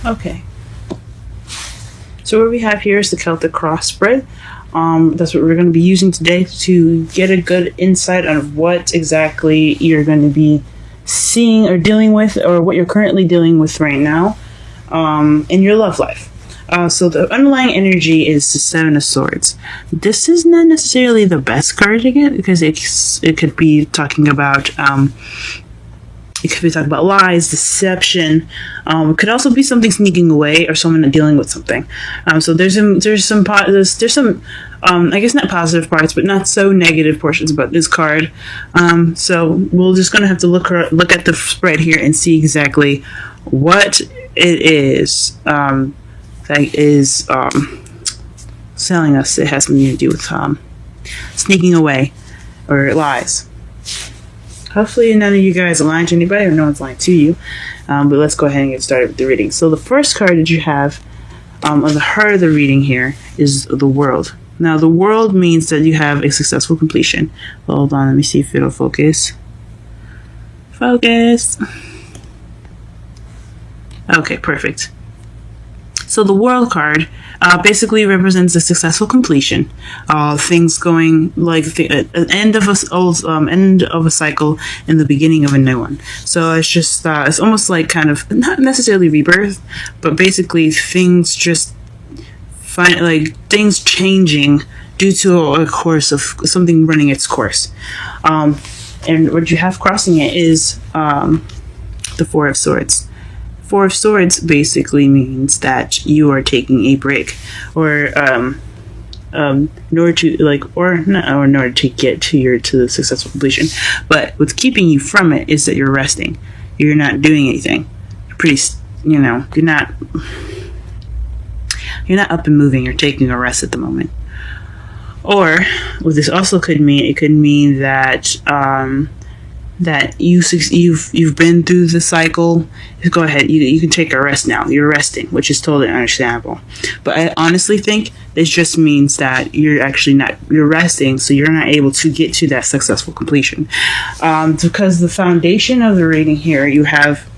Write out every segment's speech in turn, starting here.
Okay. So what we have here is the Celtic cross spread. That's what we're going to be using today to get a good insight on what exactly you're going to be seeing or dealing with, or what you're currently dealing with right now in your love life. So the underlying energy is the Seven of Swords. This is not necessarily the best card to get, because it could be talking about lies, deception. It could also be something sneaking away, or someone dealing with something. So there's some I guess not positive parts, but not so negative portions about this card. So we're just gonna have to look at the spread here and see exactly what it is that is telling us it has something to do with sneaking away or lies. Hopefully none of you guys are lying to anybody, or no one's lying to you. But let's go ahead and get started with the reading. So the first card that you have on the heart of the reading here is the World. Now the World means that you have a successful completion. Hold on, let me see if it'll focus. Focus. Okay, perfect. So the World card basically represents a successful completion. Things going like an end of a cycle and the beginning of a new one. So it's just it's almost like kind of not necessarily rebirth, but basically things just things changing due to a course of something running its course. And what you have crossing it is the Four of Swords. Four of Swords basically means that you are taking a break, or in order to get to the successful completion. But what's keeping you from it is that you're resting. You're not doing anything. You're not up and moving. You're taking a rest at the moment. Or what this also could mean, it could mean that that you've been through the cycle. Go ahead, you can take a rest now. You're resting, which is totally understandable. But I honestly think this just means that you're resting, so you're not able to get to that successful completion. Because the foundation of the reading here, you have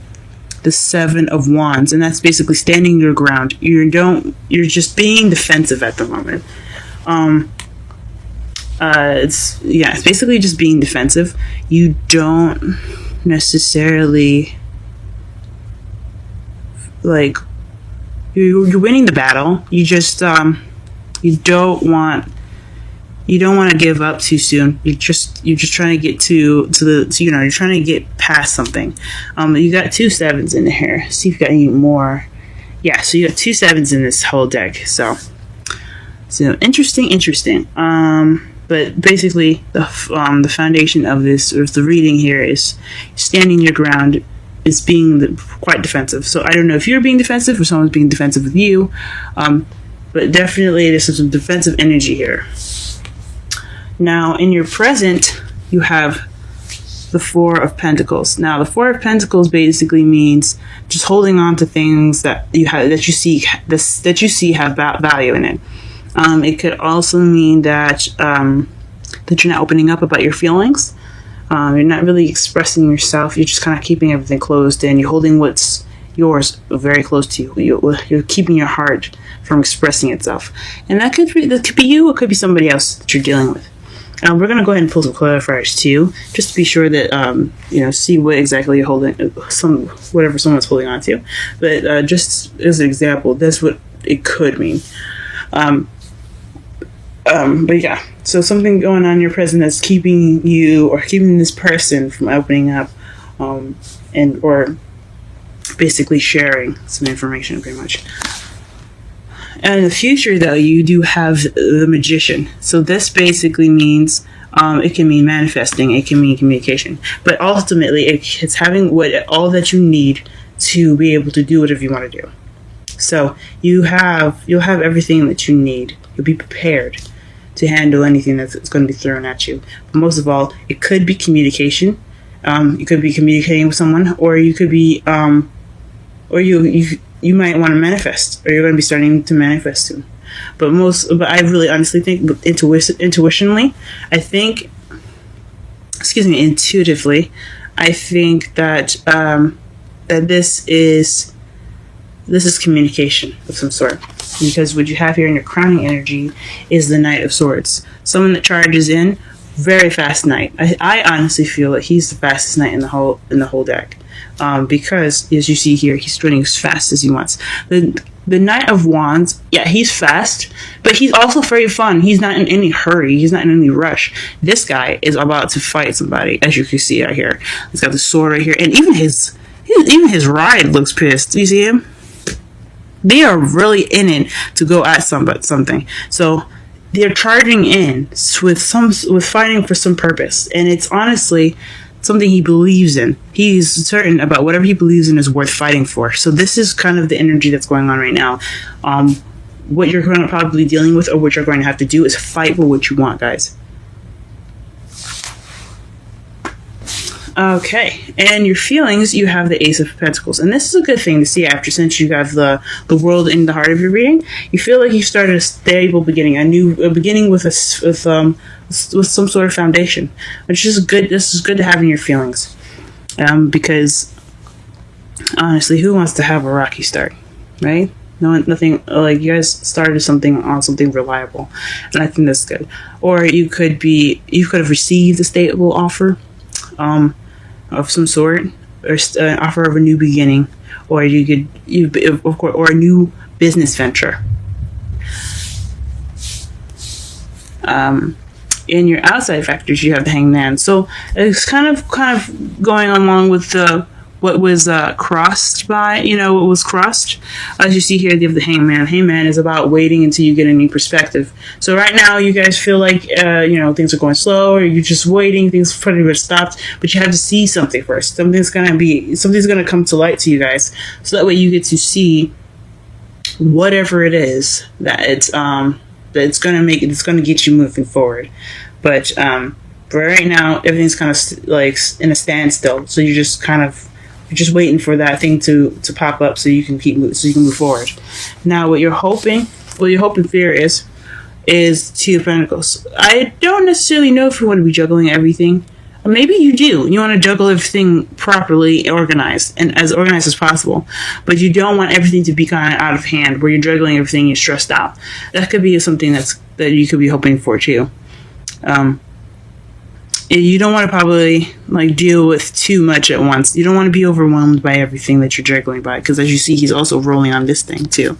the Seven of Wands, and that's basically standing your ground. You're just being defensive at the moment. It's basically just being defensive. You don't necessarily you're winning the battle. You just you don't want to give up too soon. You're just trying to get you're trying to get past something. You got two sevens in here. See if you got any more. Yeah, so you got two sevens in this whole deck. So interesting. But basically, the foundation of the reading here is standing your ground, is being quite defensive. So I don't know if you're being defensive or someone's being defensive with you, but definitely there's some defensive energy here. Now, in your present, you have the Four of Pentacles. Now, the Four of Pentacles basically means just holding on to things that you see have value in it. It could also mean that that you're not opening up about your feelings. You're not really expressing yourself. You're just kind of keeping everything closed in. You're holding what's yours very close to you. You're keeping your heart from expressing itself. And that could be you. It could be somebody else that you're dealing with. We're going to go ahead and pull some clarifiers too, just to be sure that, see what exactly you're holding, whatever someone's holding on to. But just as an example, that's what it could mean. But yeah, so something going on in your present that's keeping you or keeping this person from opening up, or basically sharing some information, pretty much. And in the future, though, you do have the Magician. So this basically means it can mean manifesting, it can mean communication, but ultimately it's having all that you need to be able to do whatever you want to do. So you'll have everything that you need. You'll be prepared to handle anything that's going to be thrown at you. But most of all, it could be communication. You could be communicating with someone, or you could be, or you might want to manifest, or you're going to be starting to manifest soon. But I really honestly think, intuitively, I think that that this is this is communication of some sort. Because what you have here in your crowning energy is the Knight of Swords. Someone that charges in, very fast knight. I honestly feel that he's the fastest knight in the whole deck. Because as you see here, he's running as fast as he wants. The Knight of Wands, yeah, he's fast, but he's also very fun. He's not in any hurry. He's not in any rush. This guy is about to fight somebody, as you can see right here. He's got the sword right here, and even his ride looks pissed. Do you see him? They are really in it to go at something. So they're charging in with fighting for some purpose, and it's honestly something he believes in. He's certain about whatever he believes in is worth fighting for. So this is kind of the energy that's going on right now. What you're going to probably dealing with, or what you're going to have to do, is fight for what you want, guys. Okay, and your feelings, you have the Ace of Pentacles, and this is a good thing to see after, since you have the World in the heart of your reading. You feel like you started a stable beginning, a beginning with some sort of foundation, which is good. This is good to have in your feelings, because honestly, who wants to have a rocky start, right? Nothing like you guys started something on something reliable, and I think that's good. Or you could have received a stable offer of some sort, or an offer of a new beginning, or or a new business venture. In your outside factors, you have the Hangman. So it's kind of going along with what was crossed by, what was crossed. As you see here, you have the Hangman. Hangman is about waiting until you get a new perspective. So right now, you guys feel like, things are going slow, or you're just waiting, things pretty much stopped, but you have to see something first. Something's going to come to light to you guys. So that way you get to see whatever it is that it's going to get you moving forward. But right now, everything's kind of like in a standstill. So you're just waiting for that thing to pop up so you can move forward. Now, what you're hoping for is Two of Pentacles. I don't necessarily know if you want to be juggling everything. Maybe you do. You want to juggle everything properly organized and as organized as possible. But you don't want everything to be kind of out of hand where you're juggling everything and you're stressed out. That could be something that you could be hoping for too. You don't want to probably deal with too much at once. You don't want to be overwhelmed by everything that you're juggling by, because as you see, he's also rolling on this thing too.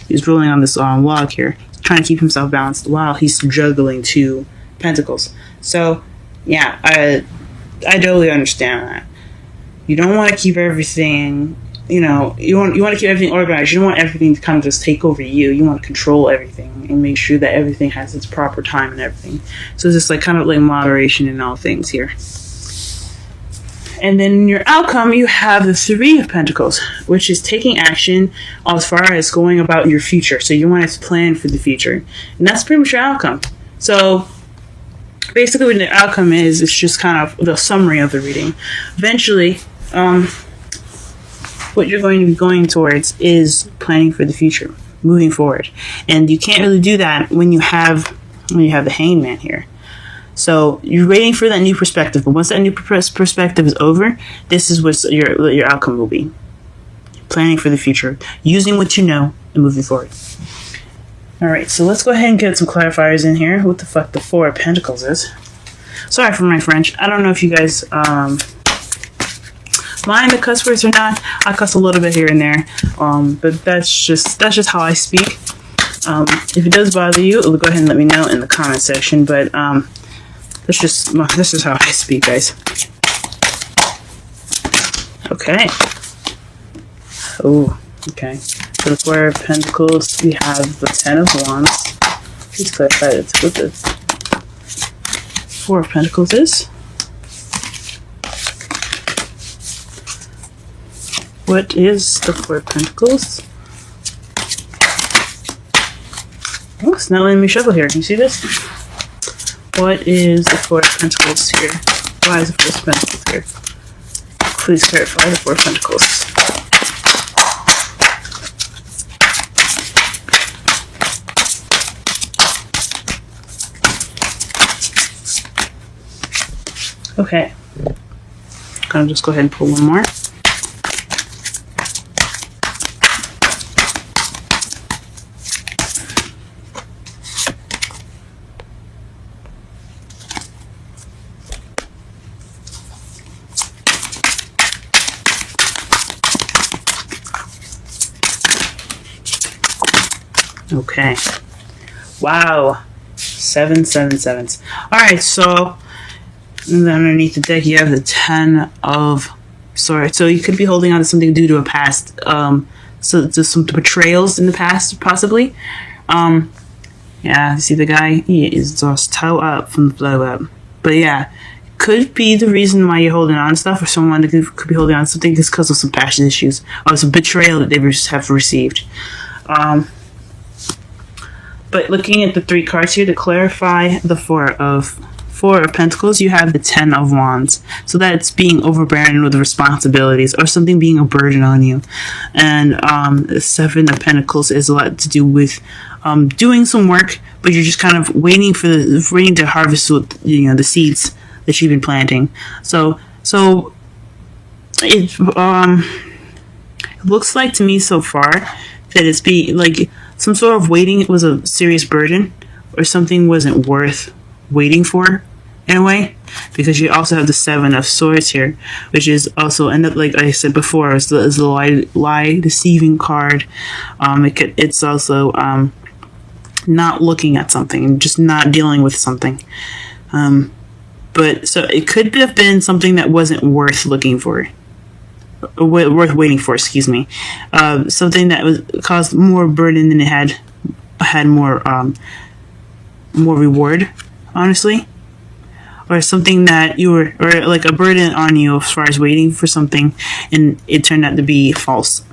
He's rolling on this log here, trying to keep himself balanced while he's juggling 2 pentacles. So yeah, I totally understand that. You don't want to keep everything, you want to keep everything organized. You don't want everything to kind of just take over you. You want to control everything and make sure that everything has its proper time and everything. So it's just kind of moderation in all things here. And then in your outcome, you have the 3 of Pentacles, which is taking action as far as going about your future. So you want to plan for the future. And that's pretty much your outcome. So basically what the outcome is, it's just kind of the summary of the reading. Eventually, what you're going to be going towards is planning for the future, moving forward. And you can't really do that when you have the Hangman here. So you're waiting for that new perspective, but once that new perspective is over, this is what your outcome will be. Planning for the future, using what you know, and moving forward. Alright, so let's go ahead and get some clarifiers in here. What the fuck the 4 of Pentacles is. Sorry for my French. I don't know if you guys mind the cuss words or not. I cuss a little bit here and there, but that's just how I speak. If it does bother you, go ahead and let me know in the comment section. But this is how I speak, guys. Okay. Oh, okay. For the 4 of Pentacles, we have the 10 of Wands. Please clarify what the 4 of Pentacles is. What is the 4 of Pentacles? Oh, it's not letting me shuffle here. Can you see this? What is the 4 of Pentacles here? Why is the 4 of Pentacles here? Please clarify the 4 of Pentacles. Okay. I'm gonna just go ahead and pull one more. Okay. Wow. 7 7 sevens. Alright, so and then underneath the deck you have the 10 of swords. So you could be holding on to something due to a past, so just some betrayals in the past, possibly. Yeah, see the guy? He is just toe up from the blow up. But yeah, could be the reason why you're holding on to stuff, or someone that could be holding on to something is because of some passion issues or some betrayal that they have received. But looking at the 3 cards here to clarify the Four of Pentacles, you have the 10 of Wands. So that's being overburdened with responsibilities or something being a burden on you. And the 7 of Pentacles is a lot to do with doing some work, but you're just kind of waiting to harvest, the seeds that you've been planting. So it looks like to me so far that it's like some sort of waiting was a serious burden, or something wasn't worth waiting for in a way, because you also have the 7 of Swords here, which is also, and like I said before, is the lie deceiving card. It's also not looking at something, just not dealing with something. But so it could have been something that wasn't worth looking for, worth waiting for. Excuse me, something that was caused more burden than it had more reward, honestly, or something that or like a burden on you as far as waiting for something, and it turned out to be false.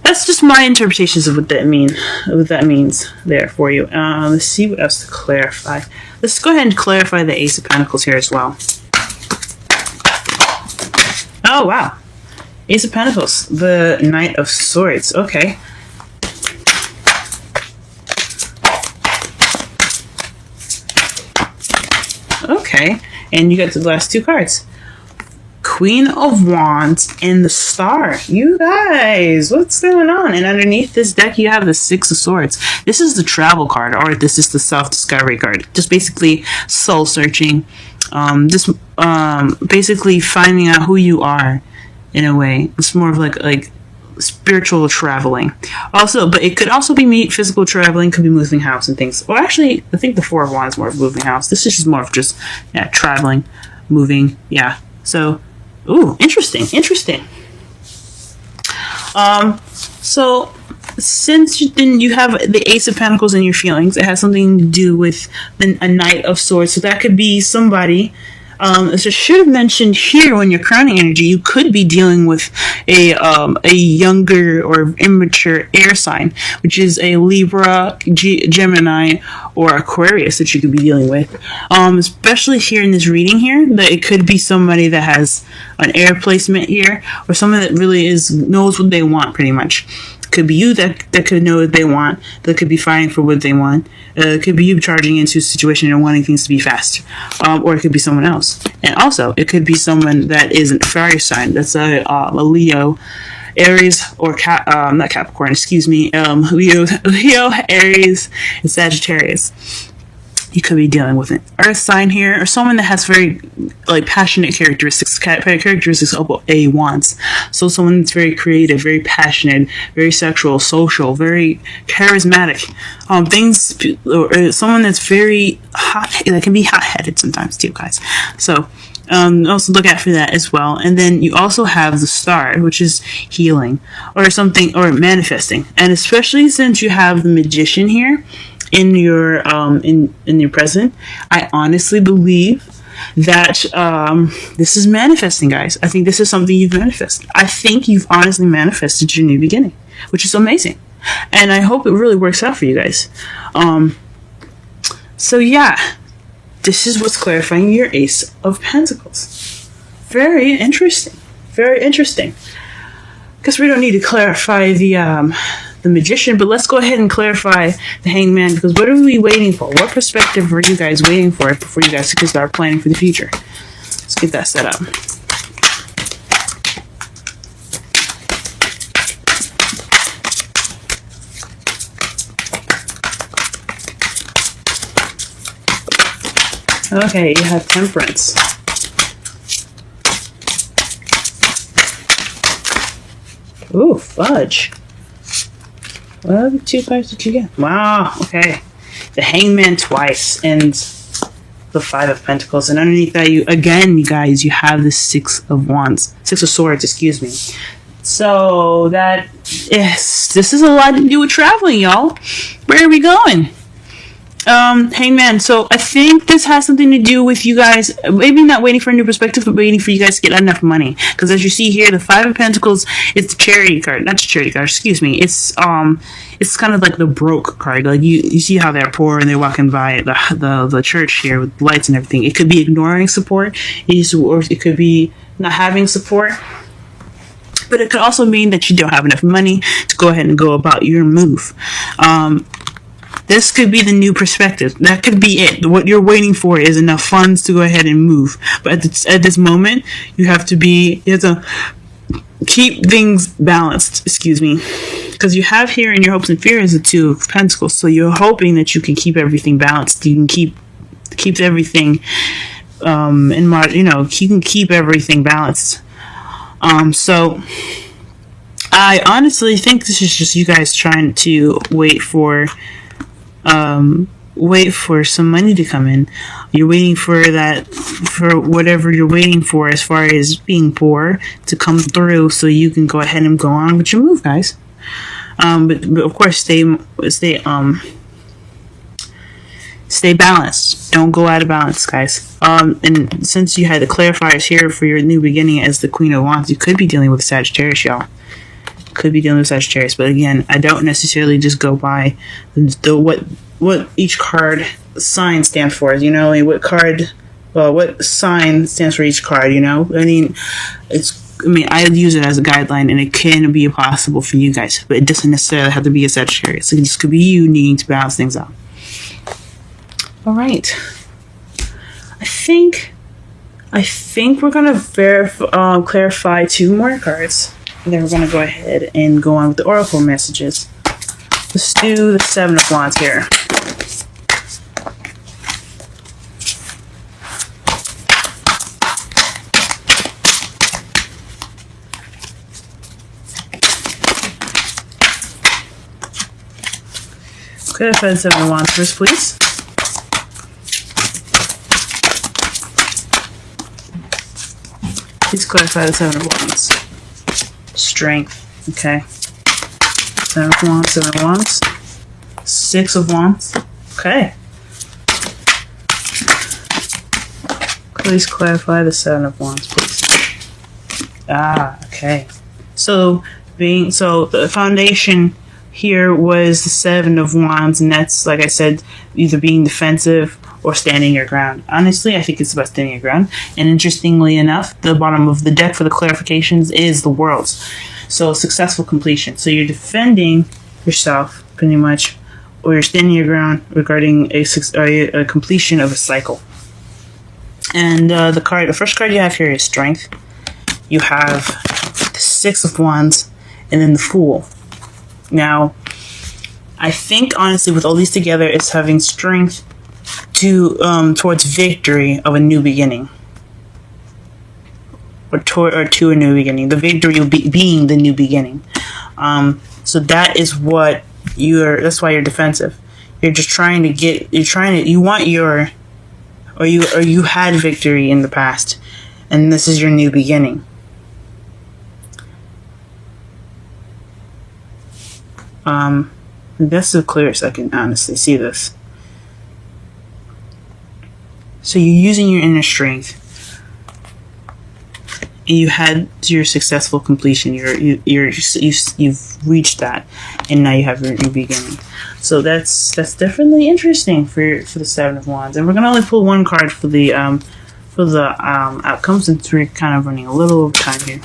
That's just my interpretations of what that means there for you. Let's see what else to clarify. Let's go ahead and clarify the Ace of Pentacles here as well. Oh, wow. Ace of Pentacles. The Knight of Swords. Okay. Okay. And you got the last 2 cards. Queen of Wands and the Star. You guys, what's going on? And underneath this deck, you have the 6 of Swords. This is the travel card, or this is the self-discovery card. Just basically soul searching. Basically finding out who you are in a way. It's more of like spiritual traveling. Also, but it could also be physical traveling, could be moving house and things. Well, actually, I think the 4 of Wands is more of moving house. This is just more of just traveling, moving. Yeah. So, ooh, interesting. So since you have the Ace of Pentacles in your feelings, it has something to do with a Knight of Swords. So that could be somebody. As I should have mentioned here, when you're crowning energy, you could be dealing with a younger or immature air sign, which is a Libra, Gemini, or Aquarius that you could be dealing with. Especially here in this reading here, that it could be somebody that has an air placement here, or someone that really knows what they want, pretty much. Could be you that could know what they want, that could be fighting for what they want. It could be you charging into a situation and wanting things to be fast. Or it could be someone else. And also, it could be someone that is a fire sign. That's a Leo, Aries, or not Capricorn, excuse me. Leo, Aries, and Sagittarius. You could be dealing with an earth sign here, or someone that has very passionate characteristics of a Wands. So someone that's very creative, very passionate, very sexual, social, very charismatic. Or someone that's very hot, that can be hot-headed sometimes too, guys. So also look out for that as well. And then you also have the Star, which is healing or something, or manifesting. And especially since you have the Magician here in your in your present, I honestly believe that this is manifesting, guys. I think this is something you've manifested. I think you've honestly manifested your new beginning, which is amazing, and I hope it really works out for you guys. So yeah, this is what's clarifying your Ace of Pentacles. Very interesting. Guess we don't need to clarify the Magician, but let's go ahead and clarify the Hangman, because what are we waiting for? What perspective are you guys waiting for before you guys can start planning for the future? Let's get that set up. Okay, you have Temperance. Ooh, fudge. What other two cards did you get? Wow, okay. The Hangman twice, and the Five of Pentacles. And underneath that, you guys, you have the Six of Wands. Six of Swords, excuse me. So, this is a lot to do with traveling, y'all. Where are we going? Hangman. So I think this has something to do with you guys maybe not waiting for a new perspective, but waiting for you guys to get enough money. Because as you see here, the Five of Pentacles is the charity card, not the charity card. Excuse me. It's kind of like the broke card. Like you see how they're poor and they're walking by the church here with lights and everything. It could be ignoring support, or it could be not having support. But it could also mean that you don't have enough money to go ahead and go about your move. This could be the new perspective. That could be it. What you're waiting for is enough funds to go ahead and move. But at this moment, you have to keep things balanced. Excuse me. Because you have here in your hopes and fears the Two of Pentacles. So you're hoping that you can keep everything balanced. You can keep everything you can keep everything balanced. So I honestly think this is just you guys trying to wait for some money to come in. You're waiting for whatever you're waiting for as far as being poor to come through, so you can go ahead and go on with your move, guys. But of course, stay balanced. Don't go out of balance, guys. And since you had the clarifiers here for your new beginning as the Queen of Wands, you could be dealing with Sagittarius, y'all. Could be dealing with Sagittarius, but again, I don't necessarily just go by what each card sign stands for. What sign stands for each card. I use it as a guideline, and it can be possible for you guys, but it doesn't necessarily have to be a Sagittarius. It just could be you needing to balance things out. All right, I think we're gonna clarify two more cards. And then we're going to go ahead and go on with the Oracle messages. Let's do the Seven of Wands here. Clarify the Seven of Wands first, please. Please clarify the Seven of Wands. Strength, okay. Seven of Wands, Seven of Wands. Six of Wands, okay. Please clarify the Seven of Wands, please. Okay. So the foundation here was the Seven of Wands, and that's, like I said, either being defensive or standing your ground. Honestly, I think it's about standing your ground. And interestingly enough, the bottom of the deck for the clarifications is the Worlds. So successful completion. So you're defending yourself pretty much, or you're standing your ground regarding a completion of a cycle. And the first card you have here is Strength. You have the Six of Wands, and then the Fool. Now, I think honestly, with all these together, it's having strength towards victory of a new beginning, or to a new beginning. The victory will being the new beginning. So that is what that's why you're defensive. You're just trying to you had victory in the past, and this is your new beginning. That's the clearest I can honestly see this. So you're using your inner strength, and you had your successful completion. You've reached that, and now you have your new beginning. So that's definitely interesting for the Seven of Wands. And we're gonna only pull one card for the outcome, since we're kind of running a little over time here.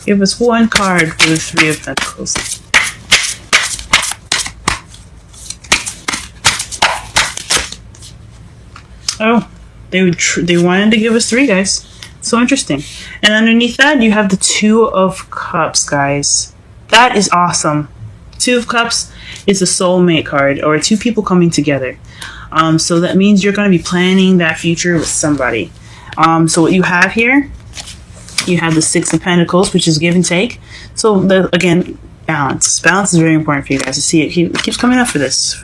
Give us one card for the Three of Pentacles. Oh, they wanted to give us three, guys. So interesting. And underneath that, you have the Two of Cups, guys. That is awesome. Two of Cups is a soulmate card, or two people coming together. So that means you're going to be planning that future with somebody. So what you have here, you have the Six of Pentacles, which is give and take. So again, balance. Balance is very important for you guys to see it. It keeps coming up for this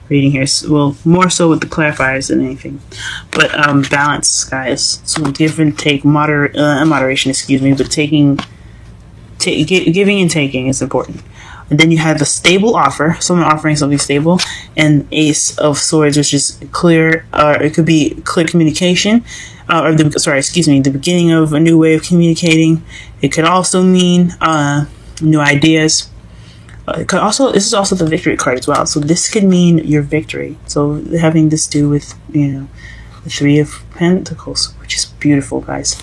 reading here. Well, more so with the clarifiers than anything. But balance, guys. So give and take, moderation, excuse me, but giving and taking is important. And then you have a stable offer, someone offering something stable, and Ace of Swords, which is clear, it could be clear communication, the beginning of a new way of communicating. It could also mean new ideas. This is also the victory card as well. So this could mean your victory. So having this do with, the Three of Pentacles, which is beautiful, guys.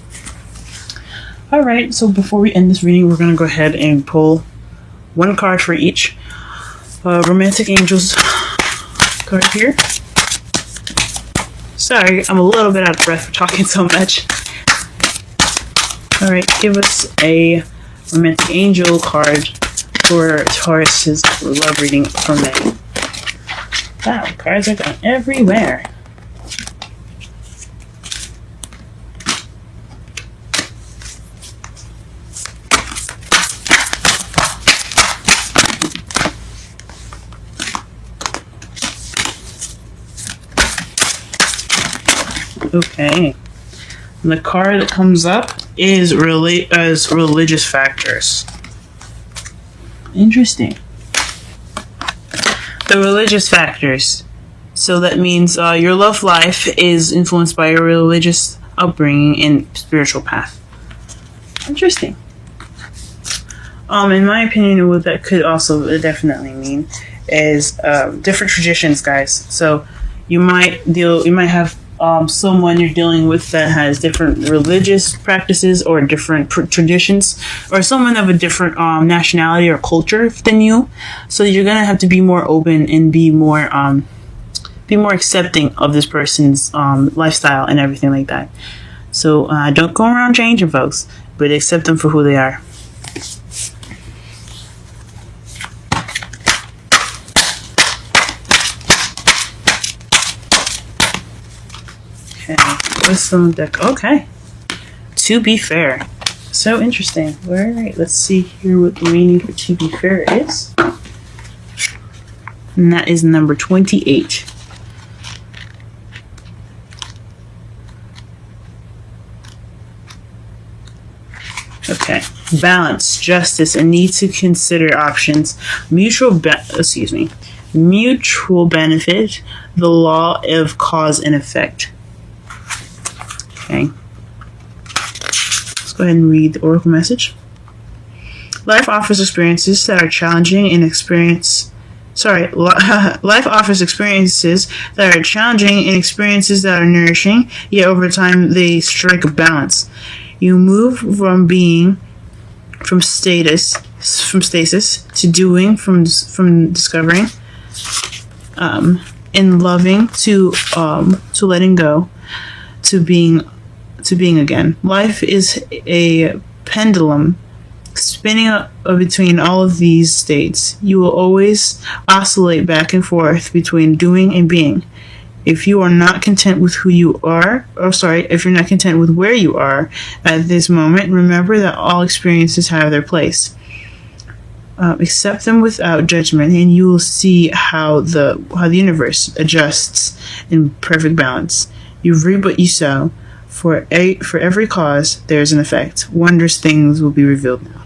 All right. So before we end this reading, we're going to go ahead and pull one card for each. Romantic Angels card here. Sorry, I'm a little bit out of breath for talking so much. All right, give us a Romantic Angel card for Taurus's love reading for May. Wow, cards are going everywhere. Okay, and the card that comes up is religious factors. Interesting. The religious factors. So that means your love life is influenced by your religious upbringing and spiritual path. Interesting. In my opinion, what that could also definitely mean is different traditions, guys. So you might have someone you're dealing with that has different religious practices or different traditions, or someone of a different nationality or culture than you. So you're gonna have to be more open and be more accepting of this person's lifestyle and everything like that. So don't go around changing folks, but accept them for who they are. Wisdom deck. Okay. To be fair. So interesting. Alright, let's see here what the meaning for to be fair is. And that is number 28. Okay. Balance, justice, and need to consider options. Mutual benefit, the law of cause and effect. Okay. Let's go ahead and read the oracle message. Life offers experiences that are challenging and life offers experiences that are challenging and experiences that are nourishing, yet over time they strike a balance. You move from stasis to doing, from discovering, in loving to letting go, to being again. Life is a pendulum spinning between all of these states. You will always oscillate back and forth between doing and being. If you are not content with who you are, if you're not content with where you are at this moment, remember that all experiences have their place. Accept them without judgment, and you will see how the universe adjusts in perfect balance. You reap what you sow. For every cause, there is an effect. Wondrous things will be revealed now.